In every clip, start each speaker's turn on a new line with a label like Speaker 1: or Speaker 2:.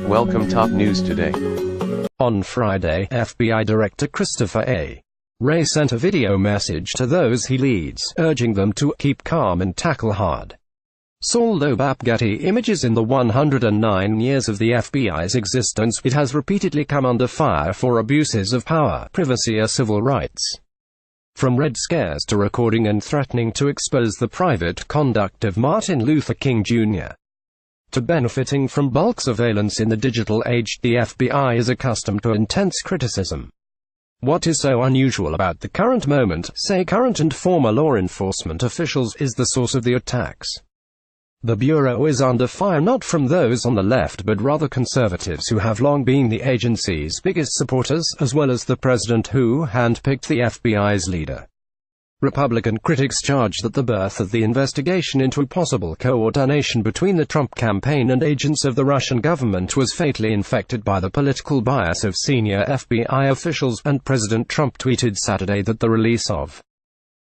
Speaker 1: Welcome top news today.
Speaker 2: On Friday, FBI Director Christopher A. Wray sent a video message to those he leads, urging them to keep calm and tackle hard. Saul LoebAFPGetty Images In the 109 years of the FBI's existence, it has repeatedly come under fire for abuses of power, privacy or civil rights. From Red Scares to recording and threatening to expose the private conduct of Martin Luther King Jr. to benefiting from bulk surveillance in the digital age, the FBI is accustomed to intense criticism. What is so unusual about the current moment, say current and former law enforcement officials, is the source of the attacks. The Bureau is under fire not from those on the left but rather conservatives who have long been the agency's biggest supporters, as well as the president who handpicked the FBI's leader. Republican critics charge that the birth of the investigation into possible coordination between the Trump campaign and agents of the Russian government was fatally infected by the political bias of senior FBI officials, and President Trump tweeted Saturday that the release of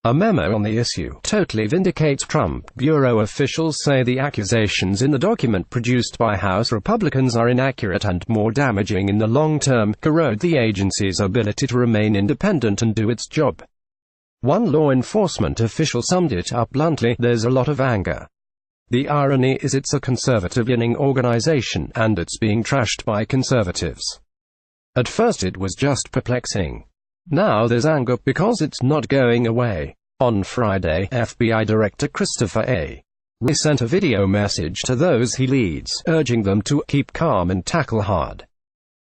Speaker 2: a memo on the issue totally vindicates Trump. Bureau officials say the accusations in the document produced by House Republicans are inaccurate and more damaging in the long term, corrode the agency's ability to remain independent and do its job. One law enforcement official summed it up bluntly: "There's a lot of anger. The irony is it's a conservative-leaning organization, and it's being trashed by conservatives. At first it was just perplexing. Now there's anger because it's not going away." On Friday, FBI Director Christopher A. Wray sent a video message to those he leads, urging them to keep calm and tackle hard.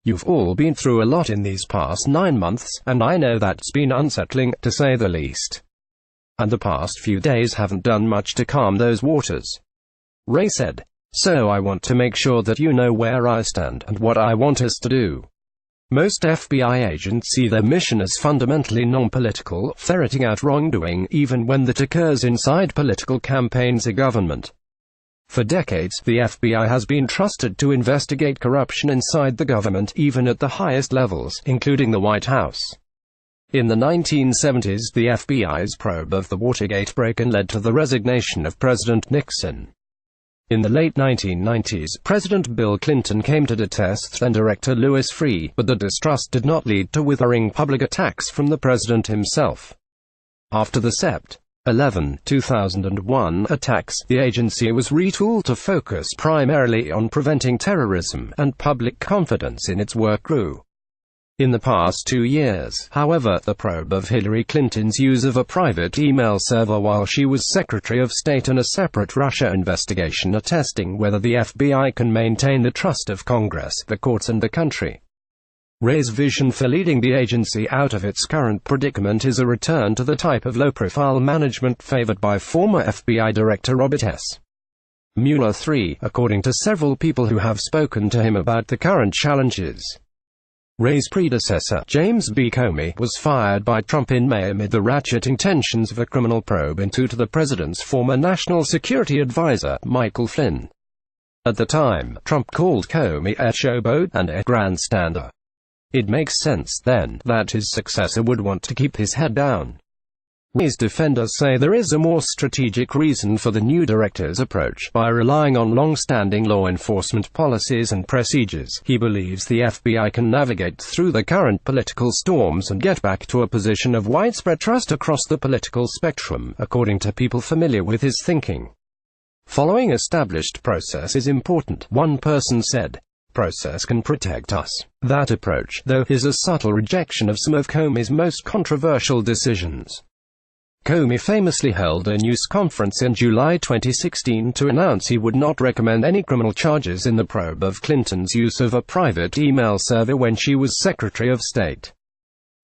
Speaker 2: "You've all been through a lot in these past 9 months, and I know that's been unsettling, to say the least. And the past few days haven't done much to calm those waters," Wray said. "So I want to make sure that you know where I stand, and what I want us to do. Most FBI agents see their mission as fundamentally non-political, ferreting out wrongdoing, even when that occurs inside political campaigns or government. For decades, the FBI has been trusted to investigate corruption inside the government, even at the highest levels, including the White House. In the 1970s, the FBI's probe of the Watergate break-in led to the resignation of President Nixon. In the late 1990s, President Bill Clinton came to detest then-Director Louis Freeh, but the distrust did not lead to withering public attacks from the president himself. After the Sept. 11, 2001 attacks, the agency was retooled to focus primarily on preventing terrorism, and public confidence in its work grew. In the past 2 years, however, the probe of Hillary Clinton's use of a private email server while she was Secretary of State and a separate Russia investigation are testing whether the FBI can maintain the trust of Congress, the courts and the country. Wray's vision for leading the agency out of its current predicament is a return to the type of low-profile management favored by former FBI Director Robert S. Mueller III, according to several people who have spoken to him about the current challenges. Wray's predecessor, James B. Comey, was fired by Trump in May amid the ratcheting tensions of a criminal probe into the president's former national security advisor, Michael Flynn. At the time, Trump called Comey a showboat and a grandstander. It makes sense, then, that his successor would want to keep his head down. Wray's defenders say there is a more strategic reason for the new director's approach. By relying on long-standing law enforcement policies and procedures, he believes the FBI can navigate through the current political storms and get back to a position of widespread trust across the political spectrum, according to people familiar with his thinking. "Following established process is important," one person said. "Process can protect us." That approach, though, is a subtle rejection of some of Comey's most controversial decisions. Comey famously held a news conference in July 2016 to announce he would not recommend any criminal charges in the probe of Clinton's use of a private email server when she was Secretary of State.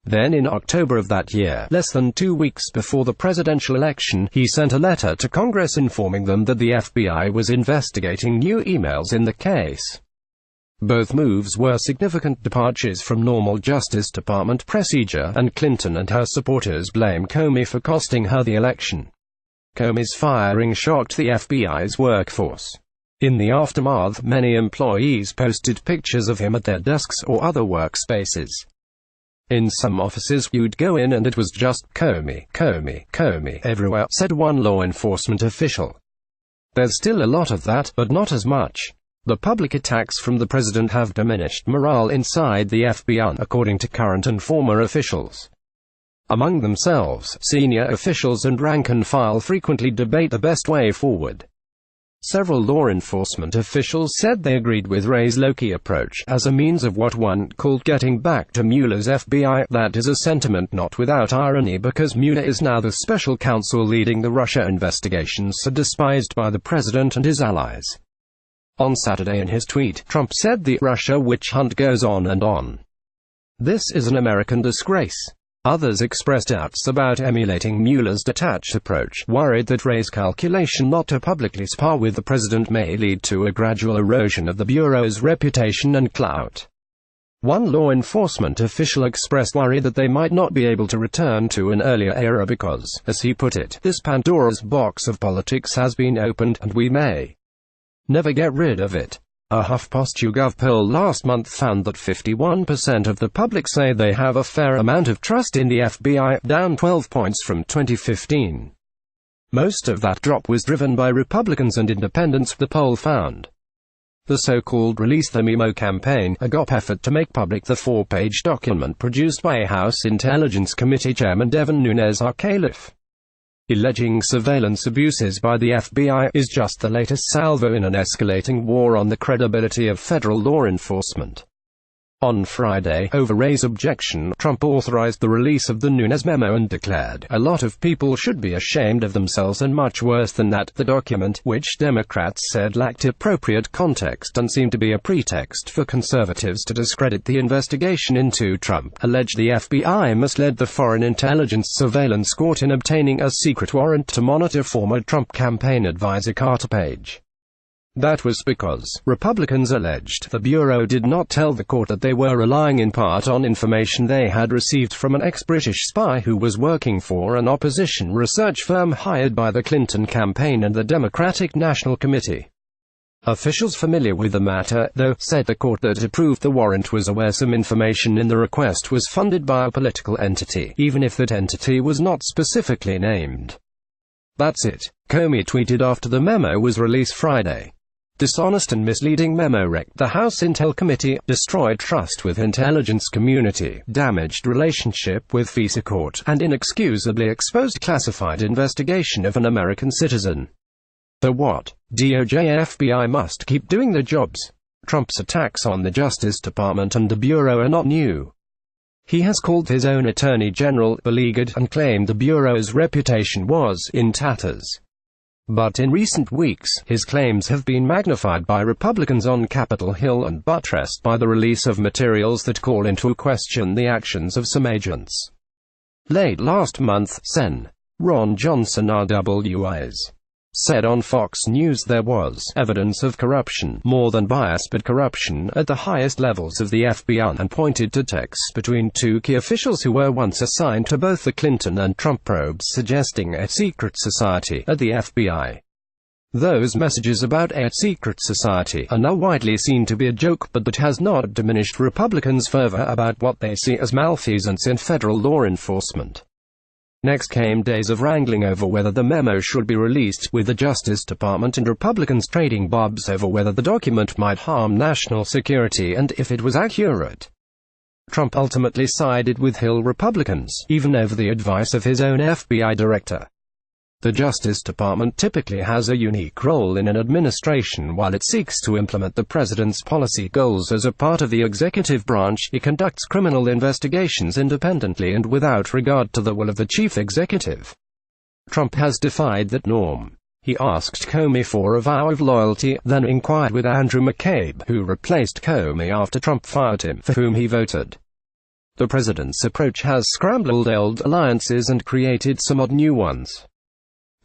Speaker 2: Then in October of that year, less than 2 weeks before the presidential election, he sent a letter to Congress informing them that the FBI was investigating new emails in the case. Both moves were significant departures from normal Justice Department procedure, and Clinton and her supporters blame Comey for costing her the election. Comey's firing shocked the FBI's workforce. In the aftermath, many employees posted pictures of him at their desks or other workspaces. In some offices, you'd go in and it was just Comey, Comey, Comey everywhere, said one law enforcement official. There's still a lot of that, but not as much. The public attacks from the president have diminished morale inside the FBI, according to current and former officials. Among themselves, senior officials and rank-and-file frequently debate the best way forward. Several law enforcement officials said they agreed with Wray's low-key approach, as a means of what one called getting back to Mueller's FBI. That is a sentiment not without irony, because Mueller is now the special counsel leading the Russia investigations, so despised by the president and his allies. On Saturday in his tweet, Trump said the Russia witch hunt goes on and on. This is an American disgrace. Others expressed doubts about emulating Mueller's detached approach, worried that Wray's calculation not to publicly spar with the president may lead to a gradual erosion of the Bureau's reputation and clout. One law enforcement official expressed worry that they might not be able to return to an earlier era because, as he put it, this Pandora's box of politics has been opened, and we may never get rid of it. A HuffPost YouGov poll last month found that 51% of the public say they have a fair amount of trust in the FBI, down 12 points from 2015. Most of that drop was driven by Republicans and independents, the poll found. The so-called Release the Memo campaign, a GOP effort to make public the 4-page document produced by House Intelligence Committee Chairman Devin Nunes-Arcaliffe, alleging surveillance abuses by the FBI, is just the latest salvo in an escalating war on the credibility of federal law enforcement. On Friday, over Wray's objection, Trump authorized the release of the Nunes memo and declared, "A lot of people should be ashamed of themselves, and much worse than that." The document, which Democrats said lacked appropriate context and seemed to be a pretext for conservatives to discredit the investigation into Trump, alleged the FBI misled the Foreign Intelligence Surveillance Court in obtaining a secret warrant to monitor former Trump campaign advisor Carter Page. That was because, Republicans alleged, the Bureau did not tell the court that they were relying in part on information they had received from an ex-British spy who was working for an opposition research firm hired by the Clinton campaign and the Democratic National Committee. Officials familiar with the matter, though, said the court that approved the warrant was aware some information in the request was funded by a political entity, even if that entity was not specifically named. "That's it," Comey tweeted after the memo was released Friday. "Dishonest and misleading memo wrecked the House Intel Committee, destroyed trust with intelligence community, damaged relationship with FISA court, and inexcusably exposed classified investigation of an American citizen." So what? DOJ and FBI must keep doing their jobs. Trump's attacks on the Justice Department and the Bureau are not new. He has called his own Attorney General beleaguered and claimed the Bureau's reputation was in tatters. But in recent weeks, his claims have been magnified by Republicans on Capitol Hill and buttressed by the release of materials that call into question the actions of some agents. Late last month, Sen. Ron Johnson RWIs said on Fox News there was evidence of corruption, more than bias but corruption, at the highest levels of the FBI, and pointed to texts between two key officials who were once assigned to both the Clinton and Trump probes suggesting a secret society at the FBI. Those messages about a secret society are now widely seen to be a joke, but that has not diminished Republicans' fervor about what they see as malfeasance in federal law enforcement. Next came days of wrangling over whether the memo should be released, with the Justice Department and Republicans trading bobs over whether the document might harm national security and if it was accurate. Trump ultimately sided with Hill Republicans, even over the advice of his own FBI director. The Justice Department typically has a unique role in an administration. While it seeks to implement the president's policy goals as a part of the executive branch, it conducts criminal investigations independently and without regard to the will of the chief executive. Trump has defied that norm. He asked Comey for a vow of loyalty, then inquired with Andrew McCabe, who replaced Comey after Trump fired him, for whom he voted. The president's approach has scrambled old alliances and created some odd new ones.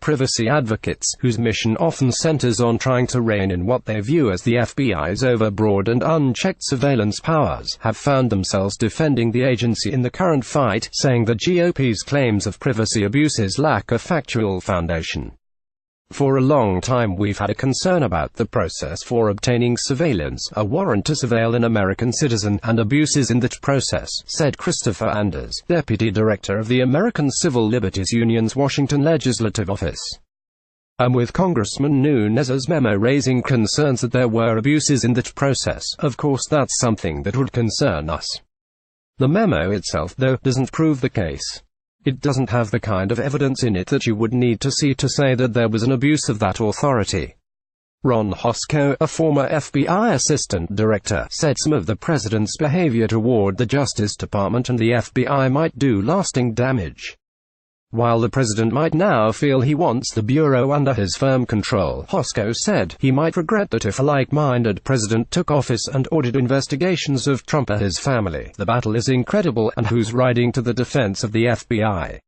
Speaker 2: Privacy advocates, whose mission often centers on trying to rein in what they view as the FBI's overbroad and unchecked surveillance powers, have found themselves defending the agency in the current fight, saying the GOP's claims of privacy abuses lack a factual foundation. For a long time we've had a concern about the process for obtaining surveillance, a warrant to surveil an American citizen, and abuses in that process, said Christopher Anders, Deputy Director of the American Civil Liberties Union's Washington Legislative Office. and with Congressman Nunes's memo raising concerns that there were abuses in that process. Of course that's something that would concern us. The memo itself, though, doesn't prove the case. It doesn't have the kind of evidence in it that you would need to see to say that there was an abuse of that authority. Ron Hosko, a former FBI assistant director, said some of the president's behavior toward the Justice Department and the FBI might do lasting damage. While the president might now feel he wants the bureau under his firm control, Hosko said, he might regret that if a like-minded president took office and ordered investigations of Trump or his family. The battle is incredible, and who's riding to the defense of the FBI?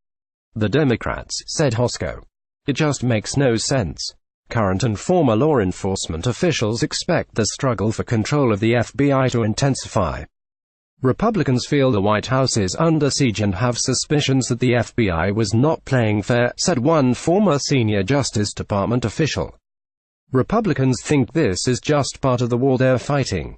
Speaker 2: The Democrats, said Hosko. It just makes no sense. Current and former law enforcement officials expect the struggle for control of the FBI to intensify. Republicans feel the White House is under siege and have suspicions that the FBI was not playing fair, said one former senior Justice Department official. Republicans think this is just part of the war they're fighting.